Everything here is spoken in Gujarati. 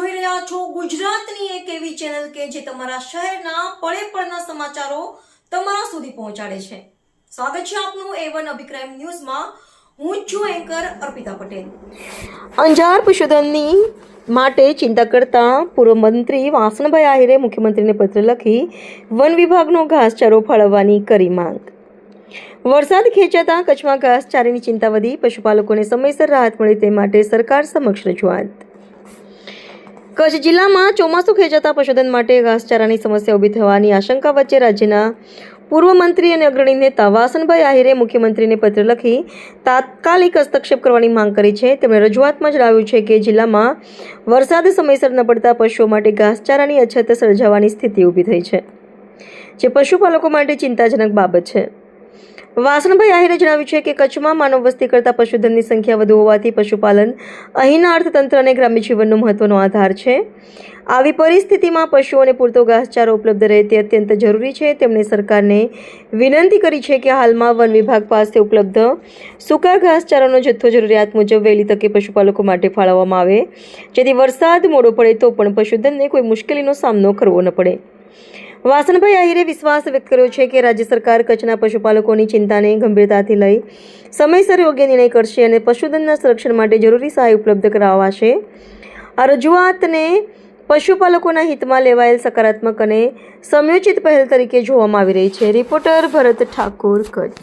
જોઈ રહ્યા છો ગુજરાતની એક એવી ચેનલ કે જે તમારા શહેરના પળે પળના સમાચારો તમારા સુધી પહોંચાડે છે। સ્વાગત છે આપનું A1 અભિક્રાઇમ ન્યૂઝમાં। હું છું એન્કર અર્પિતા પટેલ। અંજાર પશુધનની માટે ચિંતા કરતા પૂર્વ મંત્રી વાસણભાઈ આહિરે મુખ્યમંત્રીને પત્ર લખી વન વિભાગનો ઘાસચારો ફાળવવાની કરી માંગ। વરસાદ ખેંચાતા કચ્છમાં ઘાસચારાની ચિંતા વધી, પશુપાલકોને સમયસર રાહત મળે તે માટે સરકાર સમક્ષ રજૂઆત। કચ્છ જિલ્લામાં ચોમાસું ખેંચાતા પશુધન માટે ઘાસચારાની સમસ્યા ઊભી થવાની આશંકા વચ્ચે રાજ્યના પૂર્વ મંત્રી અને અગ્રણી નેતા વાસણભાઈ આહિરે મુખ્યમંત્રીને પત્ર લખી તાત્કાલિક હસ્તક્ષેપ કરવાની માંગ કરી છે। તેમણે રજૂઆતમાં જણાવ્યું છે કે જિલ્લામાં વરસાદ સમયસર ન પડતા પશુઓ માટે ઘાસચારાની અછત સર્જાવાની સ્થિતિ ઊભી થઈ છે, જે પશુપાલકો માટે ચિંતાજનક બાબત છે। વાસણભાઈ આહિરે જણાવ્યું છે કે કચ્છમાં માનવ વસ્તી કરતાં પશુધનની સંખ્યા વધુ હોવાથી પશુપાલન અહીંના અર્થતંત્ર અને ગ્રામ્ય જીવનનો મહત્વનો આધાર છે। આવી પરિસ્થિતિમાં પશુઓને પૂરતો ઘાસચારો ઉપલબ્ધ રહે તે અત્યંત જરૂરી છે। તેમણે સરકારને વિનંતી કરી છે કે હાલમાં વન વિભાગ પાસે ઉપલબ્ધ સૂકા ઘાસચારાનો જથ્થો જરૂરિયાત મુજબ વહેલી તકે પશુપાલકો માટે ફાળવવામાં આવે, જેથી વરસાદ મોડો પડે તો પણ પશુધનને કોઈ મુશ્કેલીનો સામનો કરવો ન પડે। વાસણભાઈ આહિરે વિશ્વાસ વ્યક્ત કર્યો છે કે રાજ્ય સરકાર કચ્છના પશુપાલકોની ચિંતાને ગંભીરતાથી લઈ સમયસર યોગ્ય નિર્ણય કરશે અને પશુધનના સંરક્ષણ માટે જરૂરી સહાય ઉપલબ્ધ કરાવાશે। આ રજૂઆતને પશુપાલકોના હિતમાં લેવાયેલ સકારાત્મક અને સમયોચિત પહેલ તરીકે જોવામાં આવી રહી છે। રિપોર્ટર ભરત ઠાકોર, કચ્છ।